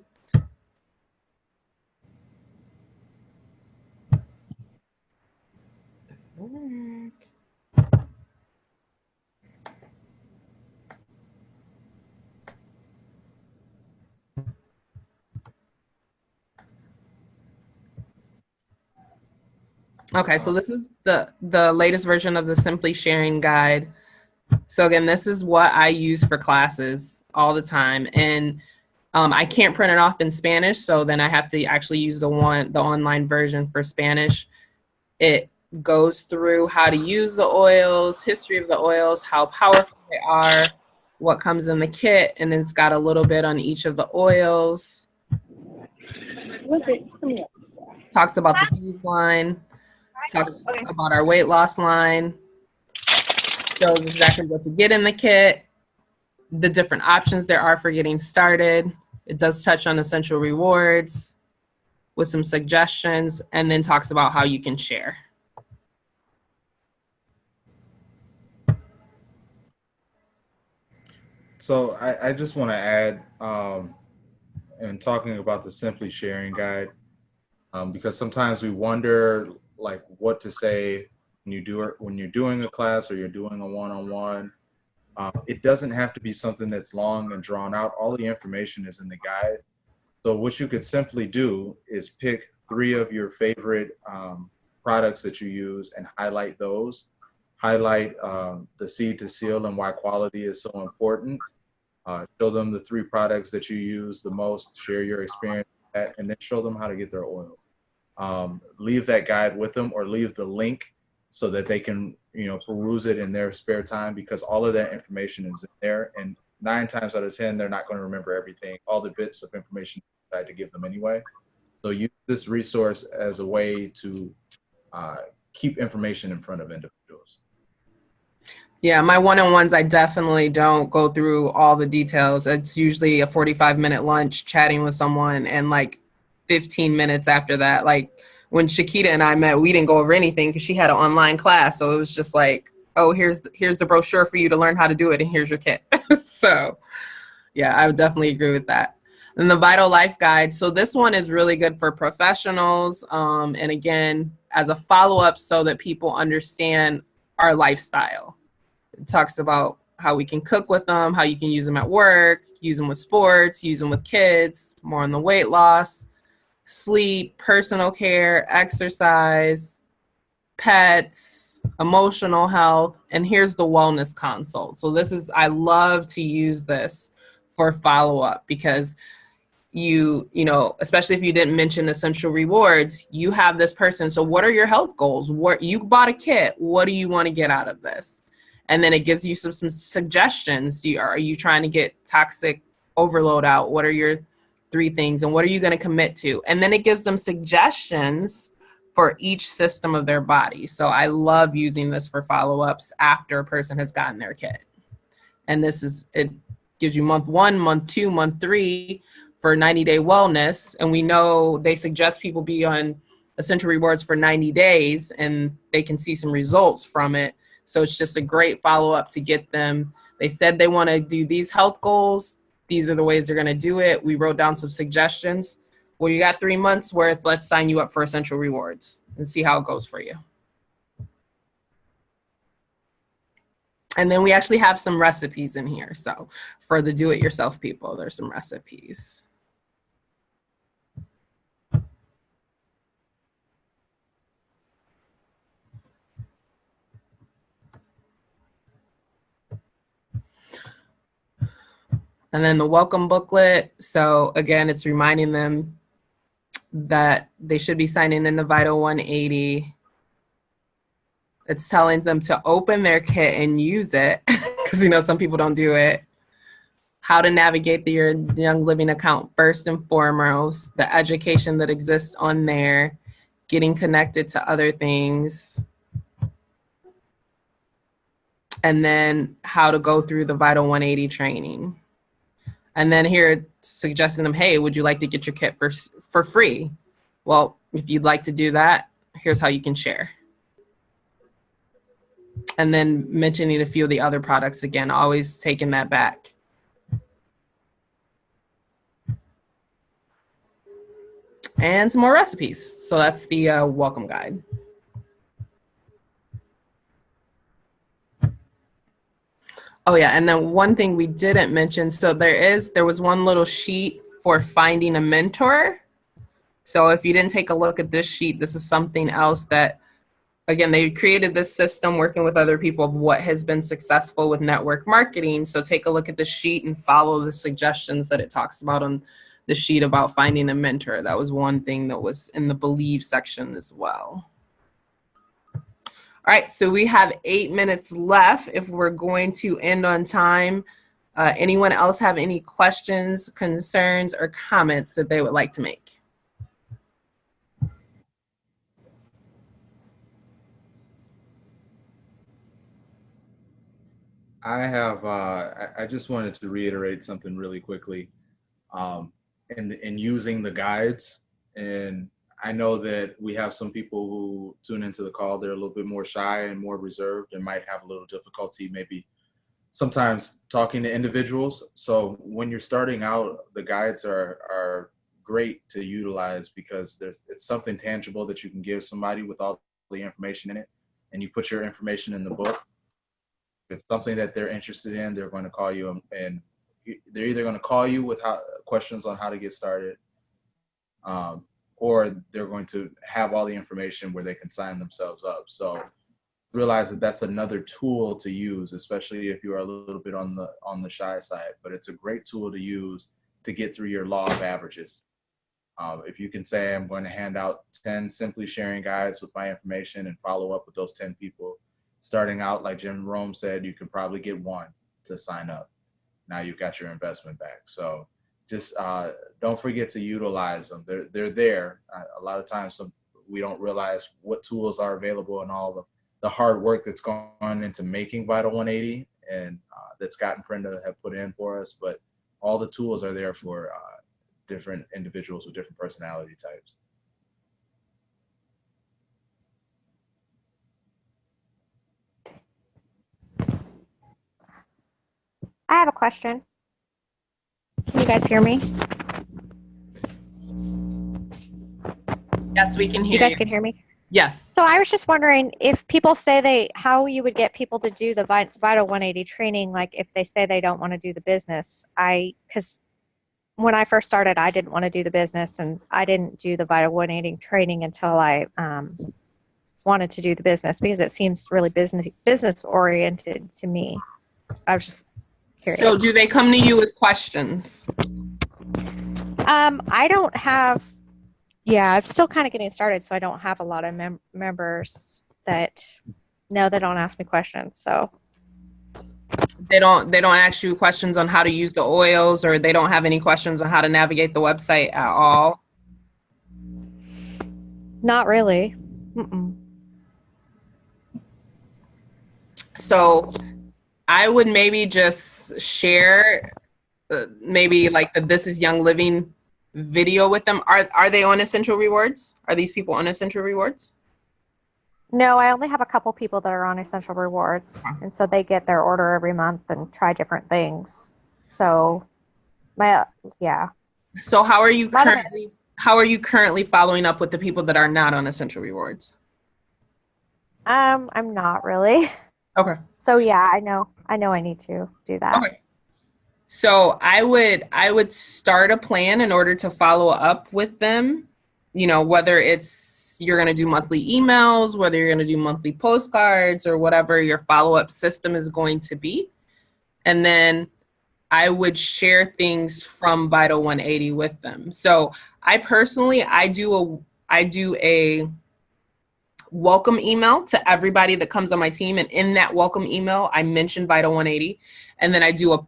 Okay, so this is the latest version of the Simply Sharing guide. So again, this is what I use for classes all the time. And I can't print it off in Spanish, so then I have to actually use the online version for Spanish. It goes through how to use the oils, history of the oils, how powerful they are, what comes in the kit, and then it's got a little bit on each of the oils. Talks about the Thieves line, talks about our weight loss line, shows exactly what to get in the kit, the different options there are for getting started. It does touch on essential rewards with some suggestions, and then talks about how you can share. So I just want to add, in talking about the Simply Sharing guide, because sometimes we wonder like what to say when you're doing a class or you're doing a one-on-one. It doesn't have to be something that's long and drawn out. All the information is in the guide. So what you could simply do is pick 3 of your favorite products that you use and highlight those. Highlight the seed to seal and why quality is so important. Show them the 3 products that you use the most, share your experience with that, and then show them how to get their oils. Leave that guide with them, or leave the link so that they can, peruse it in their spare time, because all of that information is in there. And 9 times out of 10, they're not going to remember everything, all the bits of information I had to give them anyway. So use this resource as a way to keep information in front of individuals. Yeah, my one-on-ones, I definitely don't go through all the details. It's usually a 45-minute lunch chatting with someone, and like 15 minutes after that, like when Shakita and I met, we didn't go over anything because she had an online class. So it was just like, oh, here's the brochure for you to learn how to do it, and here's your kit. So yeah, I would definitely agree with that. And the Vital Life Guide. So this one is really good for professionals. And again, as a follow-up so that people understand our lifestyle. It talks about how we can cook with them, how you can use them at work, use them with sports, use them with kids, more on the weight loss, sleep, personal care, exercise, pets, emotional health, and here's the wellness consult. So this is, I love to use this for follow-up, because you know, especially if you didn't mention essential rewards, you have this person. So what are your health goals? What, you bought a kit, what do you want to get out of this? And then it gives you some suggestions. Are you trying to get toxic overload out? What are your 3 things, and what are you going to commit to? And then it gives them suggestions for each system of their body. So I love using this for follow-ups after a person has gotten their kit. And it gives you month 1, month 2, month 3 for 90-day wellness. And we know they suggest people be on Essential Rewards for 90 days and they can see some results from it. So it's just a great follow-up to get them. They said they want to do these health goals. These are the ways they're going to do it. We wrote down some suggestions. Well, you got 3 months worth. Let's sign you up for Essential Rewards and see how it goes for you. And then we actually have some recipes in here. So for the do-it-yourself people, there's some recipes. And then the welcome booklet. So again, it's reminding them that they should be signing in to Vital 180. It's telling them to open their kit and use it because, you know, some people don't do it. How to navigate your Young Living account first and foremost, the education that exists on there, getting connected to other things, and then how to go through the Vital 180 training. And then here suggesting them, hey, would you like to get your kit for free? Well, if you'd like to do that, here's how you can share. And then mentioning a few of the other products again, always taking that back. And some more recipes. So that's the welcome guide. Oh yeah, and then one thing we didn't mention, so there was one little sheet for finding a mentor. So if you didn't take a look at this sheet, this is something else that, again, they created this system working with other people of what has been successful with network marketing. So take a look at the sheet and follow the suggestions that it talks about on the sheet about finding a mentor. That was one thing that was in the believe section as well. All right, so we have 8 minutes left if we're going to end on time. Anyone else have any questions, concerns, or comments that they would like to make? I have. I just wanted to reiterate something really quickly. In using the guides, and I know that we have some people who tune into the call. They're a little bit more shy and more reserved, and might have a little difficulty maybe sometimes talking to individuals. So when you're starting out, the guides are great to utilize because it's something tangible that you can give somebody with all the information in it, and you put your information in the book. If it's something that they're interested in, they're going to call you, and they're either going to call you with questions on how to get started, or they're going to have all the information where they can sign themselves up. So realize that that's another tool to use, especially if you are a little bit on the shy side. But it's a great tool to use to get through your law of averages. If you can say, I'm going to hand out 10 simply sharing guides with my information and follow up with those 10 people, starting out, like Jim Rome said, you can probably get 1 to sign up. Now you've got your investment back. So just don't forget to utilize them. They're there. A lot of times we don't realize what tools are available and all the hard work that's gone into making Vital 180 and that Scott and Brenda have put in for us. But all the tools are there for different individuals with different personality types. I have a question. Can you guys hear me? Yes, we can hear you. You guys can hear me? Yes. So I was just wondering if people say how you would get people to do the Vital 180 training, like if they say they don't want to do the business. Because when I first started, I didn't want to do the business, and I didn't do the Vital 180 training until I wanted to do the business because it seems really business oriented to me. I was just curious. So do they come to you with questions? I don't have. Yeah, I'm still kind of getting started, so I don't have a lot of members that don't ask me questions. So they don't ask you questions on how to use the oils, or they don't have any questions on how to navigate the website at all? Not really. Mm-mm. So I would maybe just share maybe like the This Is Young Living video with them. Are they on Essential Rewards? Are these people on Essential Rewards? No, I only have a couple people that are on Essential Rewards, and so they get their order every month and try different things. So, yeah. So how are you A lot of it- currently following up with the people that are not on Essential Rewards? I'm not really. Okay. So yeah, I know I need to do that. Okay. So I would start a plan in order to follow up with them, you know, whether it's you're going to do monthly emails, whether you're going to do monthly postcards, or whatever your follow-up system is going to be. And then I would share things from Vital 180 with them. So I personally, I do a welcome email to everybody that comes on my team. And in that welcome email, I mention Vital 180. And then I do a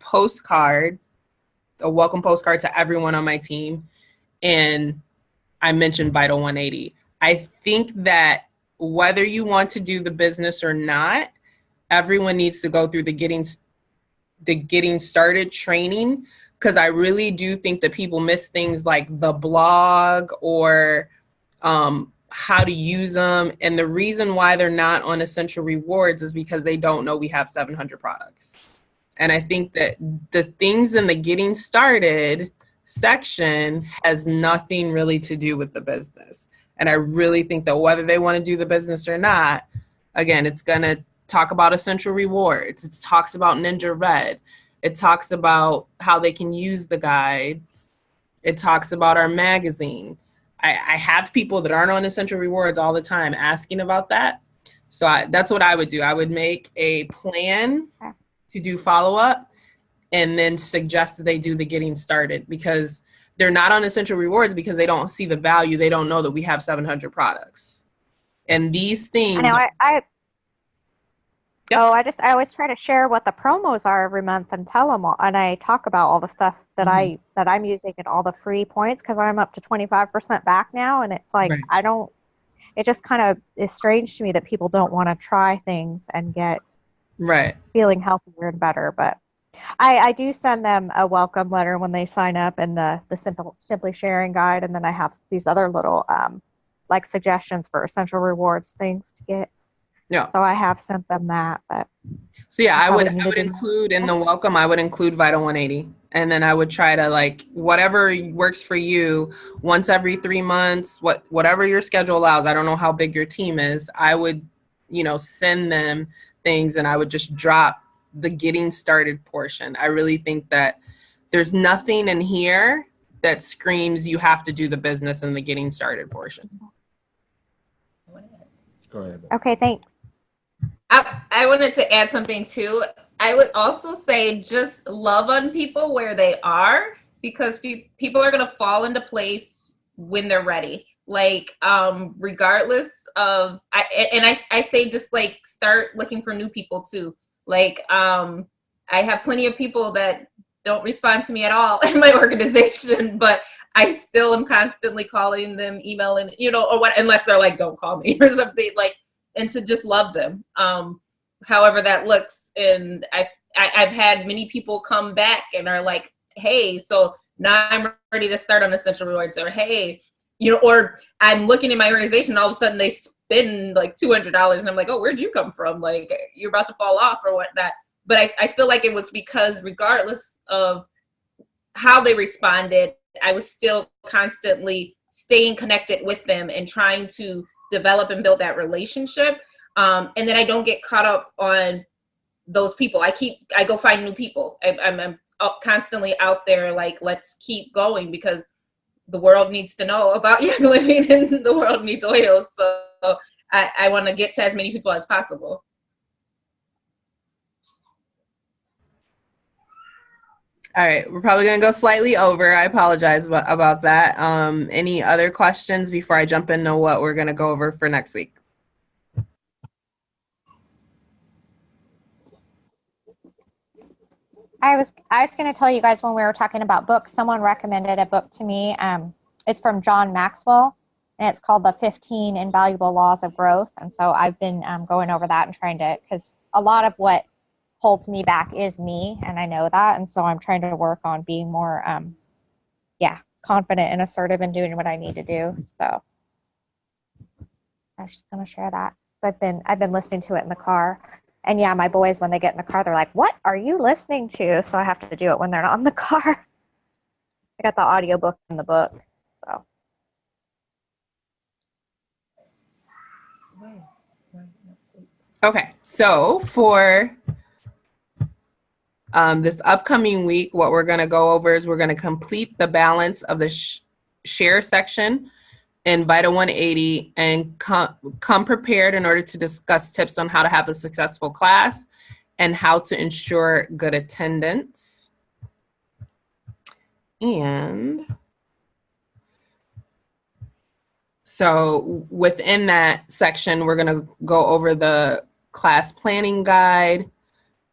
welcome postcard to everyone on my team. And I mention Vital 180. I think that whether you want to do the business or not, everyone needs to go through the getting started training, because I really do think that people miss things like the blog or how to use them. And the reason why they're not on Essential Rewards is because they don't know we have 700 products. And I think that the things in the getting started section has nothing really to do with the business. And I really think that whether they want to do the business or not, again, it's going to talk about Essential Rewards. It talks about Ninja Red. It talks about how they can use the guides. It talks about our magazine. I have people that aren't on Essential Rewards all the time asking about that. So that's what I would do. I would make a plan to do follow-up and then suggest that they do the getting started, because they're not on Essential Rewards because they don't see the value. They don't know that we have 700 products. And these things... I know, I always try to share what the promos are every month and tell them all, and I talk about all the stuff that I'm using and all the free points, because I'm up to 25% back now, and it's like it just kind of is strange to me that people don't want to try things and get feeling healthier and better. But I do send them a welcome letter when they sign up, and the simply sharing guide, and then I have these other little like suggestions for Essential Rewards things to get. Yeah. So I have sent them that, but so yeah, I would include in the welcome, I would include Vital 180, and then I would try to, like, whatever works for you, once every 3 months, whatever your schedule allows. I don't know how big your team is. I would, send them things, and I would just drop the getting started portion. I really think that there's nothing in here that screams you have to do the business in the getting started portion. Go ahead. Okay, thanks. I wanted to add something too. I would also say just love on people where they are, because people are going to fall into place when they're ready. Like, regardless of, I say just like start looking for new people too. Like, I have plenty of people that don't respond to me at all in my organization, but I still am constantly calling them, emailing, or what, unless they're like, don't call me or something, like, and to just love them, however that looks. And I've had many people come back and are like, hey, so now I'm ready to start on Essential Rewards, or hey, or I'm looking in my organization, all of a sudden they spend like $200, and I'm like, oh, where'd you come from? Like, you're about to fall off or whatnot. But I feel like it was because regardless of how they responded, I was still constantly staying connected with them and trying to develop and build that relationship. And then I don't get caught up on those people. I go find new people. I'm constantly out there, like, let's keep going, because the world needs to know about Young Living and the world needs oils. So I want to get to as many people as possible. All right, we're probably going to go slightly over. I apologize about that. Any other questions before I jump into what we're going to go over for next week? I was going to tell you guys when we were talking about books, someone recommended a book to me. It's from John Maxwell, and it's called the 15 Invaluable Laws of Growth. And so I've been going over that and trying to, because a lot of what holds me back is me, and I know that. And so I'm trying to work on being more, confident and assertive in doing what I need to do. So I was just gonna share that. I've been listening to it in the car, and yeah, my boys, when they get in the car, they're like, "What are you listening to?" So I have to do it when they're not in the car. I got the audiobook in the book, so. Okay, so for this upcoming week, what we're going to go over is we're going to complete the balance of the share section in Vital 180 and come prepared in order to discuss tips on how to have a successful class and how to ensure good attendance. And so within that section, we're going to go over the class planning guide,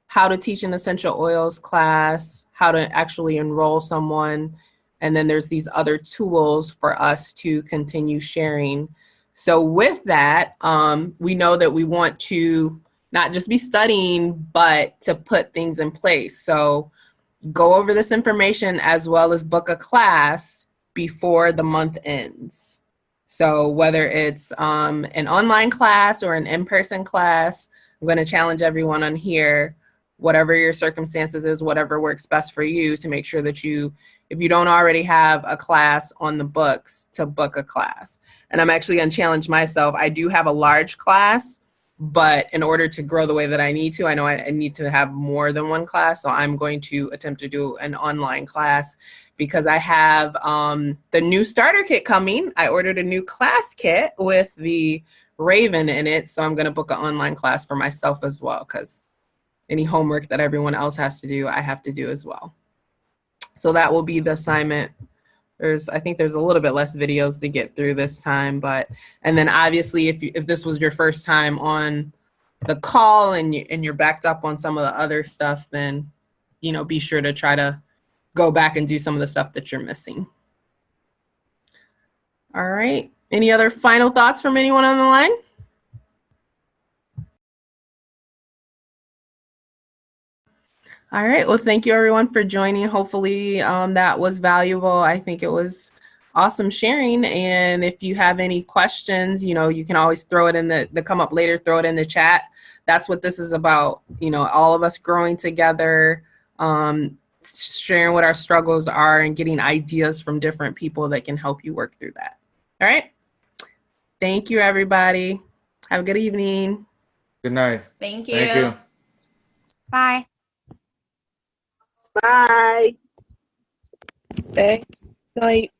how to teach an essential oils class, how to actually enroll someone, and then there's these other tools for us to continue sharing. So with that, we know that we want to not just be studying, but to put things in place. So go over this information as well as book a class before the month ends. So whether it's an online class or an in-person class, I'm going to challenge everyone on here, whatever your circumstances is, whatever works best for you, to make sure that you, if you don't already have a class on the books, to book a class. And I'm actually going to challenge myself. I do have a large class, but in order to grow the way that I need to, I know I need to have more than one class. So I'm going to attempt to do an online class because I have the new starter kit coming. I ordered a new class kit with the Raven in it. So I'm going to book an online class for myself as well, because any homework that everyone else has to do, I have to do as well. So that will be the assignment. I think there's a little bit less videos to get through this time, and then obviously if this was your first time on the call and you're backed up on some of the other stuff, then, be sure to try to go back and do some of the stuff that you're missing. All right. Any other final thoughts from anyone on the line? All right. Well, thank you everyone for joining. Hopefully that was valuable. I think it was awesome sharing. And if you have any questions, you can always throw it in the come up later, throw it in the chat. That's what this is about. All of us growing together, sharing what our struggles are and getting ideas from different people that can help you work through that. All right. Thank you, everybody. Have a good evening. Good night. Thank you. Thank you. Bye. Bye. Thanks. Night.